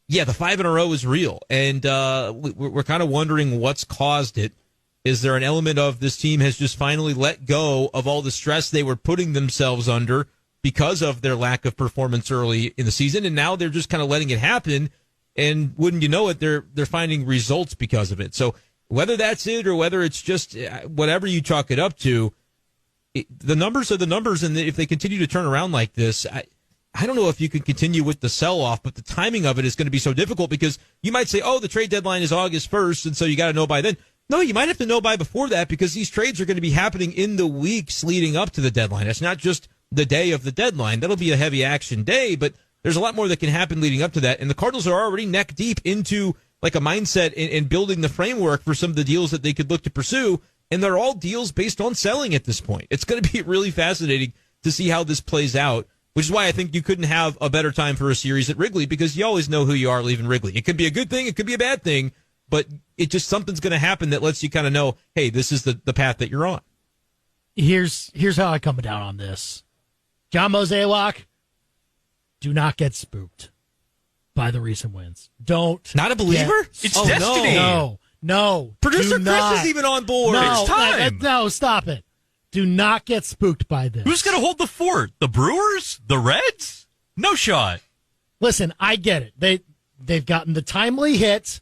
Yeah, the 5 in a row is real, and we're kind of wondering what's caused it. Is there an element of this team has just finally let go of all the stress they were putting themselves under because of their lack of performance early in the season, and now they're just kind of letting it happen, and wouldn't you know it, they're finding results because of it. So whether that's it or whether it's just whatever you chalk it up to, the numbers are the numbers, and if they continue to turn around like this, I don't know if you can continue with the sell-off, but the timing of it is going to be so difficult because you might say, oh, the trade deadline is August 1st, and so you got to know by then. No, you might have to know by before that because these trades are going to be happening in the weeks leading up to the deadline. It's not just the day of the deadline. That'll be a heavy action day, but there's a lot more that can happen leading up to that. And the Cardinals are already neck deep into like a mindset in building the framework for some of the deals that they could look to pursue. And they're all deals based on selling at this point. It's going to be really fascinating to see how this plays out, which is why I think you couldn't have a better time for a series at Wrigley because you always know who you are leaving Wrigley. It could be a good thing. It could be a bad thing. But it just something's going to happen that lets you kind of know, hey, this is the path that you're on. Here's how I come down on this. John Mozeliak, do not get spooked by the recent wins. Don't. Not a believer? It's destiny. No. Producer Chris is even on board. No, it's time. No, stop it. Do not get spooked by this. Who's going to hold the fort? The Brewers? The Reds? No shot. Listen, I get it. They've gotten the timely hits.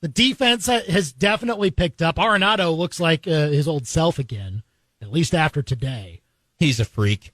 The defense has definitely picked up. Arenado looks like his old self again, at least after today. He's a freak.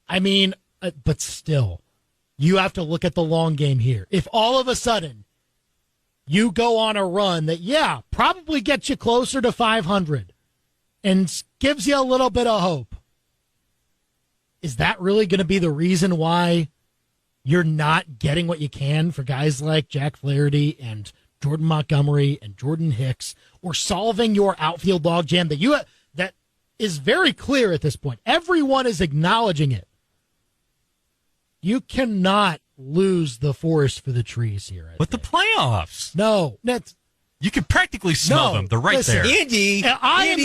I mean, but still, you have to look at the long game here. If all of a sudden you go on a run that, probably gets you closer to 500 and gives you a little bit of hope, is that really going to be the reason why you're not getting what you can for guys like Jack Flaherty and Jordan Montgomery and Jordan Hicks, or solving your outfield logjam that is very clear at this point? Everyone is acknowledging it. You cannot lose the forest for the trees here. With the playoffs. No. You can practically smell them. They're right there. Andy, I am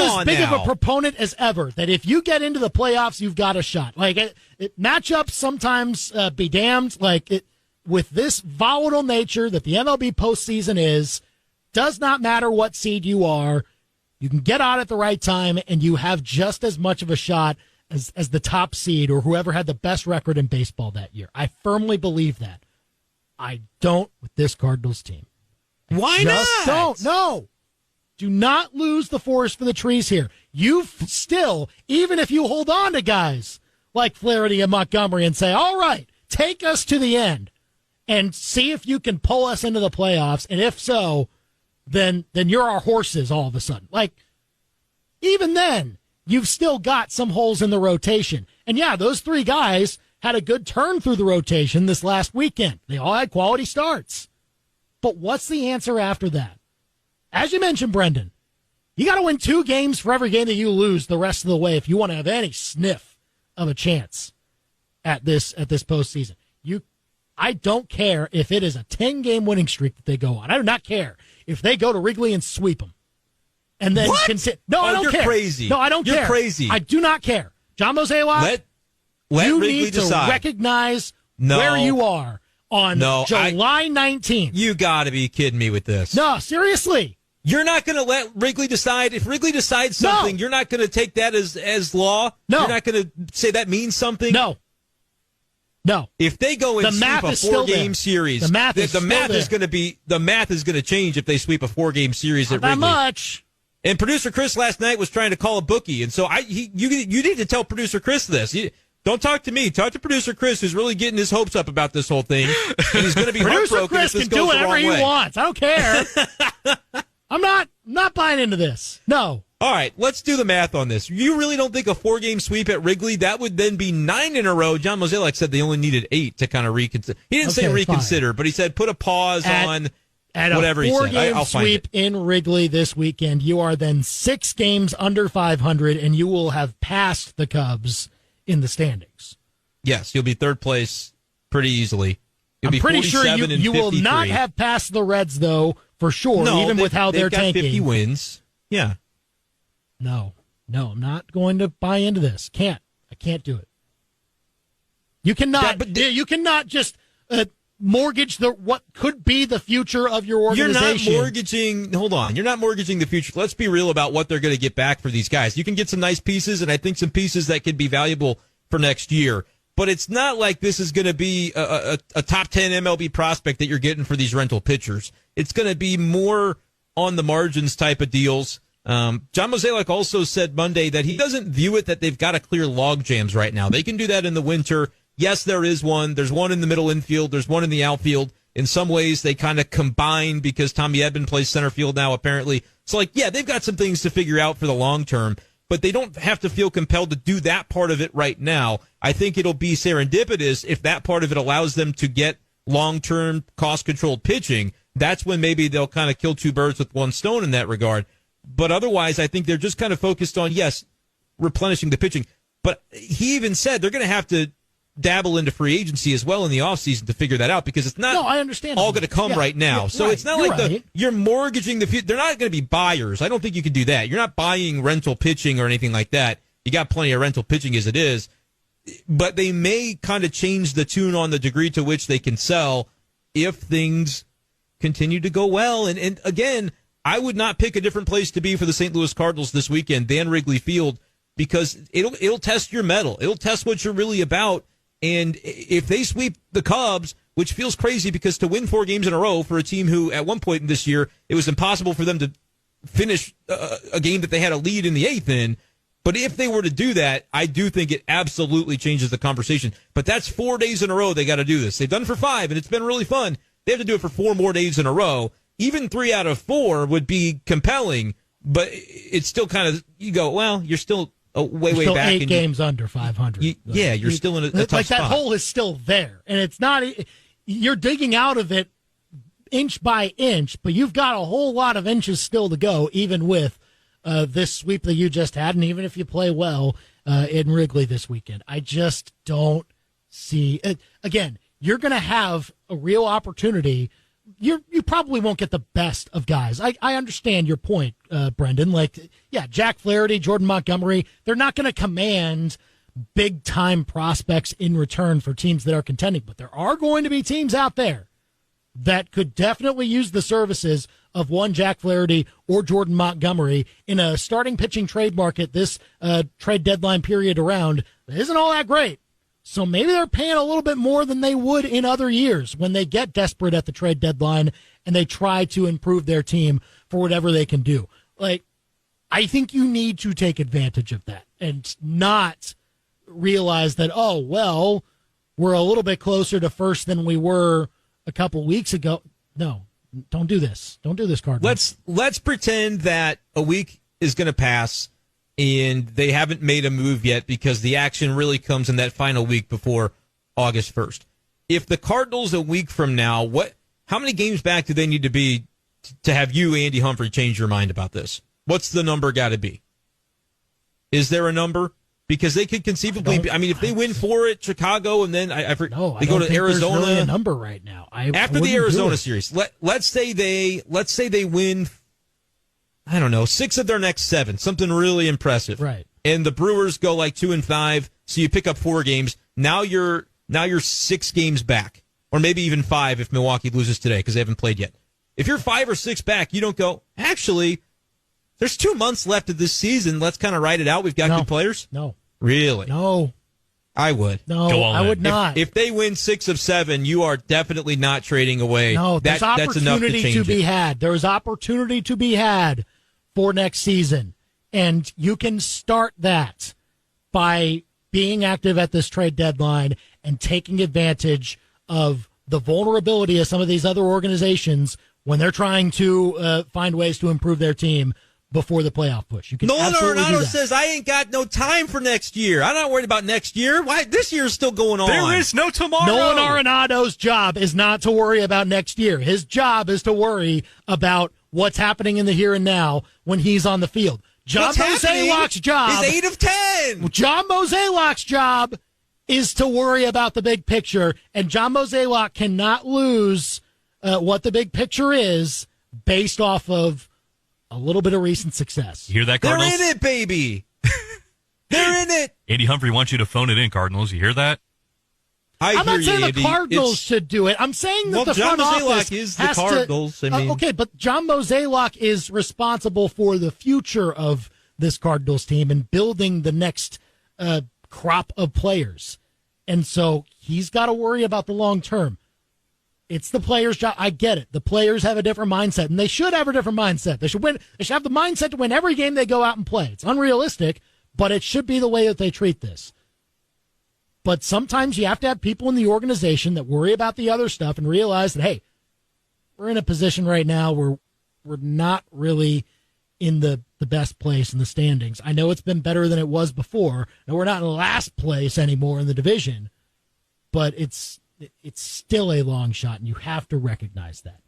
as big of a proponent as ever that if you get into the playoffs, you've got a shot. Like matchups sometimes be damned. With this volatile nature that the MLB postseason is, does not matter what seed you are. You can get out at the right time, and you have just as much of a shot as the top seed or whoever had the best record in baseball that year. I firmly believe that. I don't with this Cardinals team. Why not? Don't. No. Do not lose the forest for the trees here. You still, even if you hold on to guys like Flaherty and Montgomery and say, all right, take us to the end and see if you can pull us into the playoffs. And if so, then you're our horses all of a sudden. Even then, you've still got some holes in the rotation. And those three guys had a good turn through the rotation this last weekend. They all had quality starts. But what's the answer after that? As you mentioned, Brenden, you got to win 2 games for every game that you lose the rest of the way if you want to have any sniff of a chance at this postseason. I don't care if it is a 10-game winning streak that they go on. I do not care if they go to Wrigley and sweep them. And then I don't you're care. Crazy. No, I don't care. You're crazy. I do not care. John Mozeliak, let you Wrigley need to decide. recognize where you are on July 19th. You got to be kidding me with this. No, seriously. You're not going to let Wrigley decide. If Wrigley decides something, you're not going to take that as law? No. You're not going to say that means something? No. If they go and sweep a 4-game series, the math is going to change if they sweep a 4-game series at Wrigley. Not much. And producer Chris last night was trying to call a bookie, and so you need to tell producer Chris this. Don't talk to me. Talk to producer Chris, who's really getting his hopes up about this whole thing, and he's going to be heartbroken if this goes the wrong way. Producer Chris can do whatever he wants. I don't care. I'm not buying into this. No. All right, let's do the math on this. You really don't think a 4-game sweep at Wrigley, that would then be 9 in a row? John Mozeliak said they only needed 8 to kind of reconsider. He didn't say reconsider, but he said put a pause on whatever he said. At a 4-game sweep in Wrigley this weekend, you are then 6 games under 500, and you will have passed the Cubs in the standings. Yes, you'll be third place pretty easily. I'm pretty sure you will not have passed the Reds, though, for sure, even with how they're tanking. 50 wins. Yeah. No, I'm not going to buy into this. I can't do it. You cannot. You cannot just mortgage what could be the future of your organization. You're not mortgaging the future. Let's be real about what they're going to get back for these guys. You can get some nice pieces, and I think some pieces that could be valuable for next year. But it's not like this is going to be a top 10 MLB prospect that you're getting for these rental pitchers. It's going to be more on the margins type of deals. John Mozeliak also said Monday that he doesn't view it that they've got to clear log jams right now. They can do that in the winter. Yes, there is one. There's one in the middle infield. There's one in the outfield. In some ways, they kind of combine because Tommy Edman plays center field now, apparently. So, they've got some things to figure out for the long term, but they don't have to feel compelled to do that part of it right now. I think it'll be serendipitous if that part of it allows them to get long-term, cost-controlled pitching. That's when maybe they'll kind of kill two birds with one stone in that regard. But otherwise, I think they're just kind of focused on, yes, replenishing the pitching. But he even said they're going to have to dabble into free agency as well in the offseason to figure that out because it's not I understand all going to come right now. So it's not like you're mortgaging the future. They're not going to be buyers. I don't think you can do that. You're not buying rental pitching or anything like that. You got plenty of rental pitching as it is. But they may kind of change the tune on the degree to which they can sell if things continue to go well. And again, I would not pick a different place to be for the St. Louis Cardinals this weekend than Wrigley Field because it'll test your mettle. It'll test what you're really about. And if they sweep the Cubs, which feels crazy because to win 4 games in a row for a team who at one point in this year, it was impossible for them to finish a game that they had a lead in the 8th in. But if they were to do that, I do think it absolutely changes the conversation. But that's 4 days in a row they got to do this. They've done it for 5, and it's been really fun. They have to do it for 4 more days in a row. Even 3 out of 4 would be compelling, but it's still kind of, you go, well, you're still way still back. 8 games under 500. You're still in a tough like spot. that hole is still there, and it's not. You're digging out of it inch by inch, but you've got a whole lot of inches still to go, even with this sweep that you just had, and even if you play well in Wrigley this weekend. I just don't see it. Again, you're going to have a real opportunity. You probably won't get the best of guys. I understand your point, Brenden. Jack Flaherty, Jordan Montgomery, they're not going to command big-time prospects in return for teams that are contending. But there are going to be teams out there that could definitely use the services of one Jack Flaherty or Jordan Montgomery in a starting pitching trade market this trade deadline period around. It isn't all that great. So maybe they're paying a little bit more than they would in other years when they get desperate at the trade deadline and they try to improve their team for whatever they can do. I think you need to take advantage of that and not realize that, we're a little bit closer to first than we were a couple weeks ago. No, don't do this. Don't do this, Cardinals. Let's pretend that a week is going to pass and they haven't made a move yet because the action really comes in that final week before August 1st. If the Cardinals a week from now, how many games back do they need to be to have you, Andy Humphrey, change your mind about this? What's the number got to be? Is there a number? Because they could conceivably if they win 4 at Chicago and then they go to Arizona. There's really a number right now. After the Arizona series, let's say they win, I don't know, 6 of their next 7, something really impressive. Right. And the Brewers go 2-5, so you pick up 4 games. Now you're 6 games back, or maybe even 5 if Milwaukee loses today because they haven't played yet. If you're 5 or 6 back, you don't go, actually, there's 2 months left of this season. Let's kind of ride it out. We've got good players. No. Really? No. I would. No, I would not. If they win 6 of 7, you are definitely not trading away. No, there's that's enough to change to be had. There's opportunity to be had for next season. And you can start that by being active at this trade deadline and taking advantage of the vulnerability of some of these other organizations when they're trying to find ways to improve their team before the playoff push. You can Nolan absolutely do Arenado that. says, I ain't got no time for next year. I'm not worried about next year. Why? This year's still going on. There is no tomorrow. Nolan Arenado's job is not to worry about next year. His job is to worry about what's happening in the here and now when he's on the field. John Mozeliak's job is 8 of 10. John Mozeliak's job is to worry about the big picture, and John Mozeliak cannot lose what the big picture is based off of a little bit of recent success. You hear that, Cardinals? They're in it, baby. They're in it. Andy Humphrey wants you to phone it in, Cardinals. You hear that? I'm not hear saying you, the Andy. Cardinals should do it. I'm saying that the John front Mozeliak office is the has Cardinals. to. I mean, Okay, but John Mozeliak is responsible for the future of this Cardinals team and building the next crop of players, and so he's got to worry about the long term. It's the players' job. I get it. The players have a different mindset, and they should have a different mindset. They should win. They should have the mindset to win every game they go out and play. It's unrealistic, but it should be the way that they treat this. But sometimes you have to have people in the organization that worry about the other stuff and realize that, hey, we're in a position right now where we're not really in the best place in the standings. I know it's been better than it was before. Now, we're not in last place anymore in the division, but it's still a long shot, and you have to recognize that.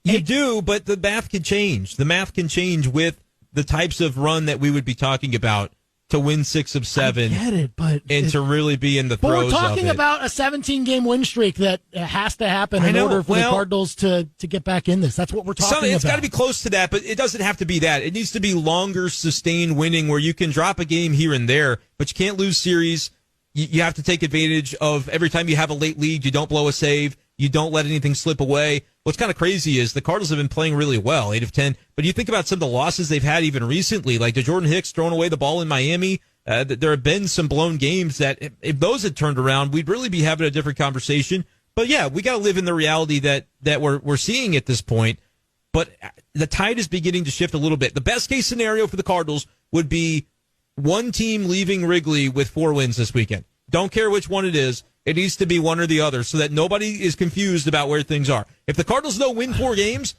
You do, but the math can change. The math can change with the types of run that we would be talking about to win 6 of 7. I get it, but to really be in the but throes we're talking of it. about a 17-game win streak that has to happen in order for the Cardinals to get back in this. That's what we're talking about. It's got to be close to that, but it doesn't have to be that. It needs to be longer, sustained winning where you can drop a game here and there, but you can't lose series. You have to take advantage of every time you have a late lead, you don't blow a save, you don't let anything slip away. What's kind of crazy is the Cardinals have been playing really well, 8 of 10, but you think about some of the losses they've had even recently, like the Jordan Hicks throwing away the ball in Miami. There have been some blown games that if those had turned around, we'd really be having a different conversation. But yeah, we got to live in the reality that we're seeing at this point. But the tide is beginning to shift a little bit. The best case scenario for the Cardinals would be one team leaving Wrigley with 4 wins this weekend. Don't care which one it is. It needs to be one or the other so that nobody is confused about where things are. If the Cardinals don't win 4 games,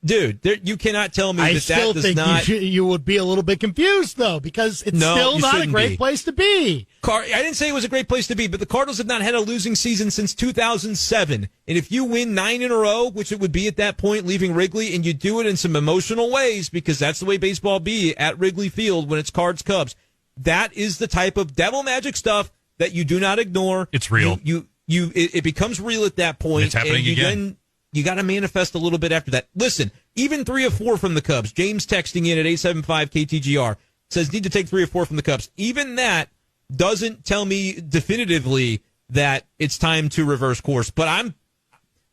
dude, you cannot tell me that still does think not. You would be a little bit confused, though, because it's still not a great place to be. I didn't say it was a great place to be, but the Cardinals have not had a losing season since 2007. And if you win 9 in a row, which it would be at that point, leaving Wrigley, and you do it in some emotional ways, because that's the way baseball be at Wrigley Field when it's Cards-Cubs, that is the type of devil magic stuff that you do not ignore. It's real. It becomes real at that point. It's happening again. You got to manifest a little bit after that. Listen, even 3 of 4 from the Cubs. James texting in at 875 KTGR says need to take 3 or 4 from the Cubs. Even that doesn't tell me definitively that it's time to reverse course. But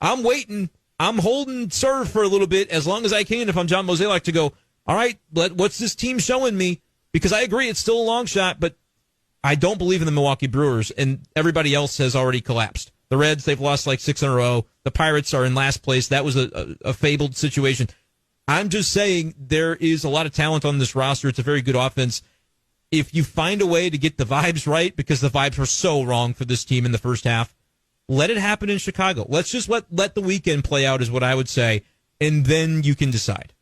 I'm waiting. I'm holding serve for a little bit as long as I can if I'm John Mozeliak to go, all right, what's this team showing me? Because I agree it's still a long shot, but I don't believe in the Milwaukee Brewers, and everybody else has already collapsed. The Reds, they've lost like 6 in a row. The Pirates are in last place. That was a fabled situation. I'm just saying there is a lot of talent on this roster. It's a very good offense. If you find a way to get the vibes right, because the vibes were so wrong for this team in the first half, let it happen in Chicago. Let's just let the weekend play out is what I would say, and then you can decide.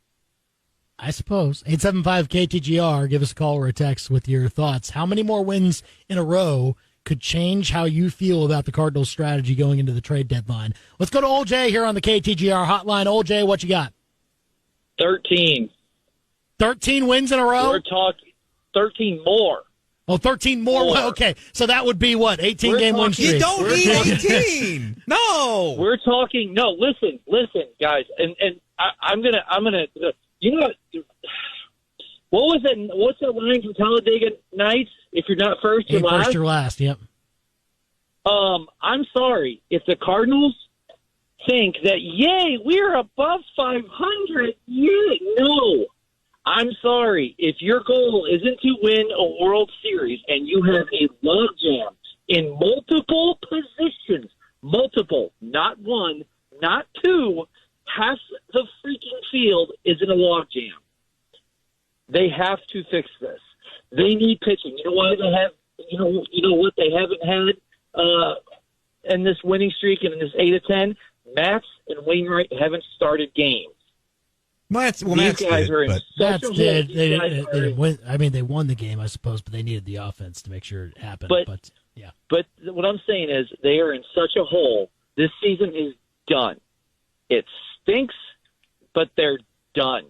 I suppose. 875 KTGR, give us a call or a text with your thoughts. How many more wins in a row could change how you feel about the Cardinals' strategy going into the trade deadline? Let's go to OJ here on the KTGR hotline. OJ, what you got? 13. 13 wins in a row? We're talking 13 more. Oh, 13 more. Okay, so that would be what? 18-game win streak. You don't need 18. No. We're talking. No, listen, guys, and I'm gonna. You know what was that? What's that line from Talladega Nights? If you're not first, you're last. First, you're last. Yep. I'm sorry if the Cardinals think that, yay, we're above 500. Yay, no. I'm sorry. If your goal isn't to win a World Series and you have a logjam in multiple positions, not one, not two, half the freaking field is in a logjam. They have to fix this. They need pitching. You know why they have? You know what they haven't had in this winning streak and in this 8 of 10. Max and Wainwright haven't started games. Max guys are in such a hole. They didn't win. I mean, they won the game, I suppose, but they needed the offense to make sure it happened. But yeah. But what I'm saying is they are in such a hole. This season is done. It stinks, but they're done.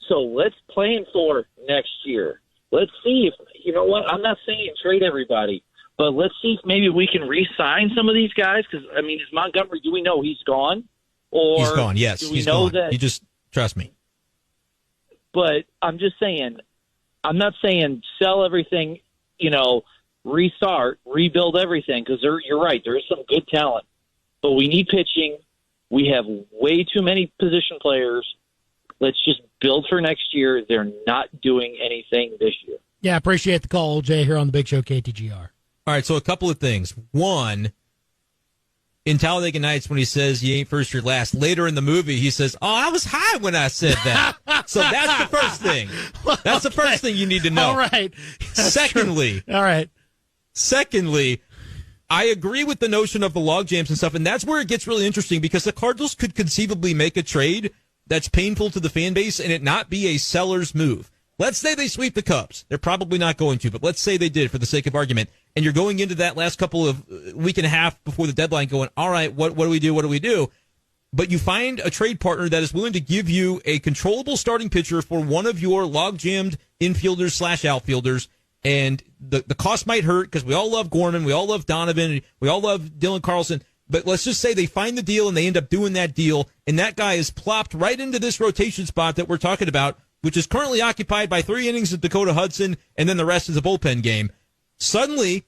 So let's plan for next year. Let's see if, you know what, I'm not saying trade everybody, but let's see if maybe we can re-sign some of these guys. Because, I mean, is Montgomery, do we know he's gone? Or he's gone, yes. Do we know that? You just trust me. But I'm just saying, I'm not saying sell everything, restart, rebuild everything, because you're right, there is some good talent. But we need pitching. We have way too many position players. Let's just build for next year. They're not doing anything this year. Yeah, appreciate the call, OJ, here on the Big Show, KTGR. All right, so a couple of things. One, in Talladega Nights, when he says you ain't first, you're last, later in the movie, he says, oh, I was high when I said that. So that's the first thing. That's the first thing you need to know. All right. Secondly, all right. Secondly, I agree with the notion of the log jams and stuff, and that's where it gets really interesting because the Cardinals could conceivably make a trade that's painful to the fan base and it not be a seller's move. Let's say they sweep the Cubs. They're probably not going to, but let's say they did for the sake of argument. And you're going into that last couple of week and a half before the deadline going, all right, what do we do? What do we do? But you find a trade partner that is willing to give you a controllable starting pitcher for one of your log-jammed infielders / outfielders. And the cost might hurt because we all love Gorman, we all love Donovan, we all love Dylan Carlson. But let's just say they find the deal and they end up doing that deal, and that guy is plopped right into this rotation spot that we're talking about, which is currently occupied by 3 innings of Dakota Hudson, and then the rest is a bullpen game. Suddenly,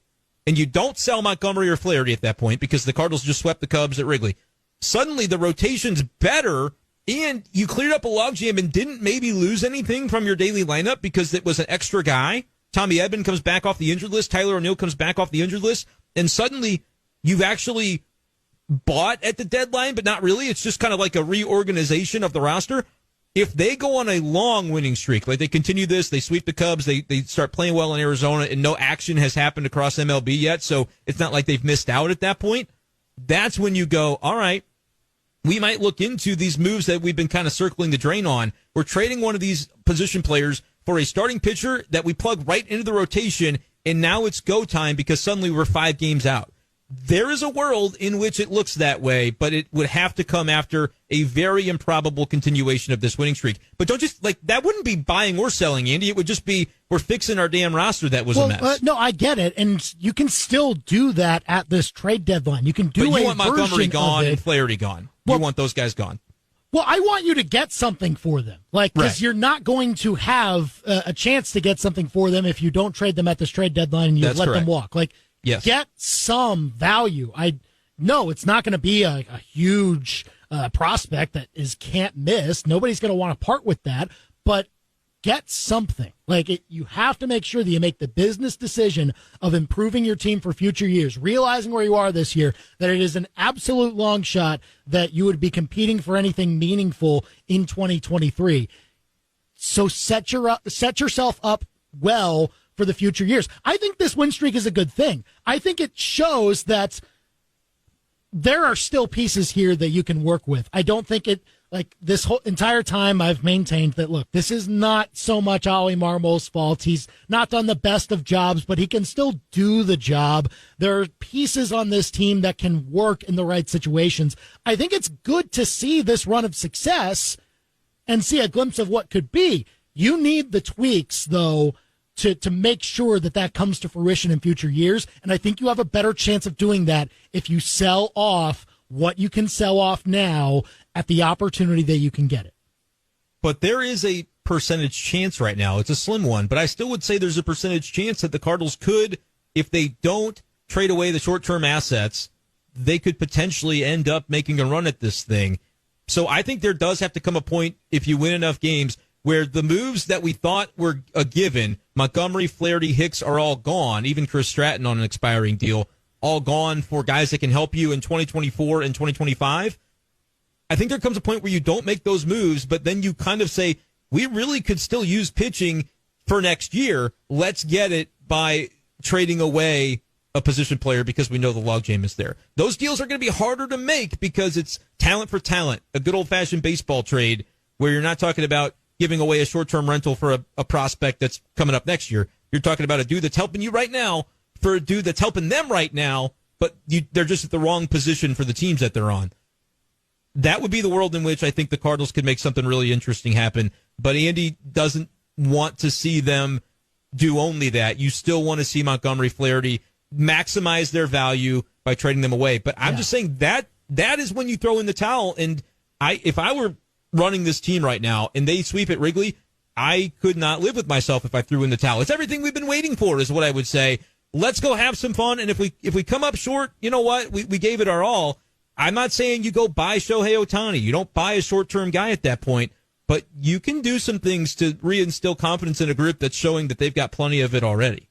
and you don't sell Montgomery or Flaherty at that point because the Cardinals just swept the Cubs at Wrigley. Suddenly, the rotation's better, and you cleared up a logjam and didn't maybe lose anything from your daily lineup because it was an extra guy. Tommy Edman comes back off the injured list. Tyler O'Neill comes back off the injured list. And suddenly, you've actually bought at the deadline, but not really. It's just kind of like a reorganization of the roster. If they go on a long winning streak, like they continue this, they sweep the Cubs, they start playing well in Arizona, and no action has happened across MLB yet, so it's not like they've missed out at that point. That's when you go, all right, we might look into these moves that we've been kind of circling the drain on. We're trading one of these position players for a starting pitcher that we plug right into the rotation, and now it's go time because suddenly we're 5 games out. There is a world in which it looks that way, but it would have to come after a very improbable continuation of this winning streak. But don't just, that wouldn't be buying or selling, Andy. It would just be, we're fixing our damn roster that was a mess. No, I get it. And you can still do that at this trade deadline. You can do but you a want Montgomery gone and Flaherty gone. Well, you want those guys gone. Well, I want you to get something for them. Because you're not going to have a chance to get something for them if you don't trade them at this trade deadline and you let them walk. Yes. Get some value. I know it's not going to be a huge prospect that can't miss. Nobody's going to want to part with that, but get something. You have to make sure that you make the business decision of improving your team for future years, realizing where you are this year, that it is an absolute long shot that you would be competing for anything meaningful in 2023. So set yourself up well for the future years. I think this win streak is a good thing. I think it shows that there are still pieces here that you can work with. I don't think it, this whole entire time I've maintained that, look, this is not so much Ollie Marmol's fault. He's not done the best of jobs, but he can still do the job. There are pieces on this team that can work in the right situations. I think it's good to see this run of success and see a glimpse of what could be. You need the tweaks, though, to make sure that comes to fruition in future years. And I think you have a better chance of doing that if you sell off what you can sell off now at the opportunity that you can get it. But there is a percentage chance right now. It's a slim one, but I still would say there's a percentage chance that the Cardinals could, if they don't trade away the short-term assets, they could potentially end up making a run at this thing. So I think there does have to come a point, if you win enough games, where the moves that we thought were a given, Montgomery, Flaherty, Hicks, are all gone, even Chris Stratton on an expiring deal, all gone for guys that can help you in 2024 and 2025. I think there comes a point where you don't make those moves, but then you kind of say, we really could still use pitching for next year. Let's get it by trading away a position player because we know the logjam is there. Those deals are going to be harder to make because it's talent for talent, a good old-fashioned baseball trade where you're not talking about giving away a short-term rental for a prospect that's coming up next year. You're talking about a dude that's helping you right now for a dude that's helping them right now, but they're just at the wrong position for the teams that they're on. That would be the world in which I think the Cardinals could make something really interesting happen. But Andy doesn't want to see them do only that. You still want to see Montgomery, Flaherty maximize their value by trading them away. But I'm just saying that is when you throw in the towel. And if I were running this team right now and they sweep at Wrigley, I could not live with myself if I threw in the towel. It's everything we've been waiting for, is what I would say. let's go have some fun. And if we come up short, you know what? We gave it our all. I'm not saying you go buy Shohei Ohtani. You don't buy a short-term guy at that point, but you can do some things to reinstill confidence in a group that's showing that they've got plenty of it already.